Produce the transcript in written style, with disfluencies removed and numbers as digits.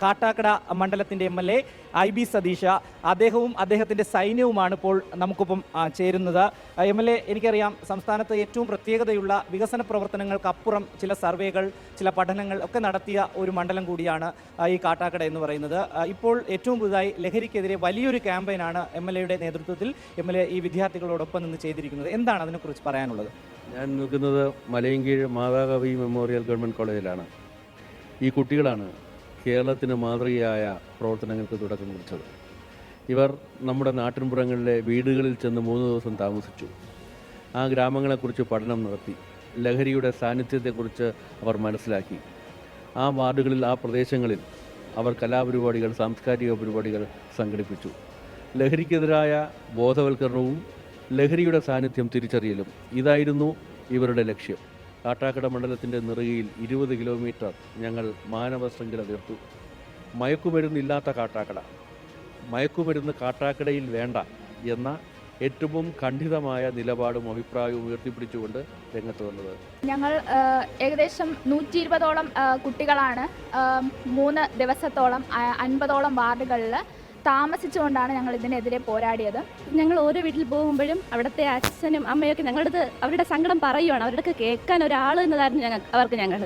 Kattakada മണ്ഡലത്തിൻ്റെ MLA IB സതീഷ, അദ്ദേഹവും അദ്ദേഹത്തിൻ്റെ സൈന്യവുമാണ് ഇപ്പോൾ നമുക്കൊപ്പം ചേരുന്നത്. MLA, എനിക്കറിയാം സംസ്ഥാനത്ത് ഏറ്റവും പ്രത്യേകതയുള്ള വികസന പ്രവർത്തനങ്ങൾക്കപ്പുറം ചില സർവേകൾ, ചില പഠനങ്ങൾ ഒക്കെ നടത്തിയ ഒരു മണ്ഡലം കൂടിയാണ് ഈ കാട്ടാക്കട എന്ന് പറയുന്നത്. ഇപ്പോൾ ഏറ്റവും പുതുതായി ലഹരിക്കെതിരെ വലിയൊരു ക്യാമ്പയിനാണ് MLAയുടെ നേതൃത്വത്തിൽ MLA ഈ വിദ്യാർത്ഥികളോടൊപ്പം നിന്ന് ചെയ്തിരിക്കുന്നത്. എന്താണ് അതിനെക്കുറിച്ച് പറയാനുള്ളത്? ഞാൻ നിൽക്കുന്നത് മലയങ്കീഴ് മാതാകവി മെമ്മോറിയൽ ഗവൺമെൻറ് കോളേജിലാണ്. ഈ കുട്ടികളാണ് കേരളത്തിന് മാതൃകയായ പ്രവർത്തനങ്ങൾക്ക് തുടക്കം കുറിച്ചത്. ഇവർ നമ്മുടെ നാട്ടിൻപുറങ്ങളിലെ വീടുകളിൽ ചെന്ന് 3 ദിവസം താമസിച്ചു. ആ ഗ്രാമങ്ങളെക്കുറിച്ച് പഠനം നടത്തി. ലഹരിയുടെ സാന്നിധ്യത്തെക്കുറിച്ച് അവർ മനസ്സിലാക്കി. ആ വാർഡുകളിൽ, ആ പ്രദേശങ്ങളിൽ അവർ കലാപരിപാടികൾ, സാംസ്കാരിക പരിപാടികൾ സംഘടിപ്പിച്ചു. ലഹരിക്കെതിരായ ബോധവൽക്കരണവും ലഹരിയുടെ സാന്നിധ്യം തിരിച്ചറിയലും ഇതായിരുന്നു ഇവരുടെ ലക്ഷ്യം. കാട്ടാക്കട മണ്ഡലത്തിൻ്റെ നെറുകയിൽ 20 കിലോമീറ്റർ ഞങ്ങൾ മാനവ ശൃംഖല തീർത്തു. മയക്കുമരുന്നില്ലാത്ത കാട്ടാക്കട, മയക്കുമരുന്ന് കാട്ടാക്കടയിൽ വേണ്ട എന്ന ഏറ്റവും ഖണ്ഡിതമായ നിലപാടും അഭിപ്രായവും ഉയർത്തിപ്പിടിച്ചുകൊണ്ട് രംഗത്ത് വന്നത്. ഞങ്ങൾ ഏകദേശം 120ഓളം കുട്ടികളാണ് 3 ദിവസത്തോളം 50ഓളം വാർഡുകളിൽ താമസിച്ചുകൊണ്ടാണ് ഞങ്ങൾ ഇതിനെതിരെ പോരാടിയത്. ഞങ്ങൾ ഓരോ വീട്ടിൽ പോകുമ്പോഴും അവിടുത്തെ അച്ഛനും അമ്മയൊക്കെ ഞങ്ങളുടെ അവരുടെ സങ്കടം പറയുവാണ്. അവരുടെ കേൾക്കാൻ ഒരാൾ എന്നതായിരുന്നു അവർക്ക് ഞങ്ങൾ.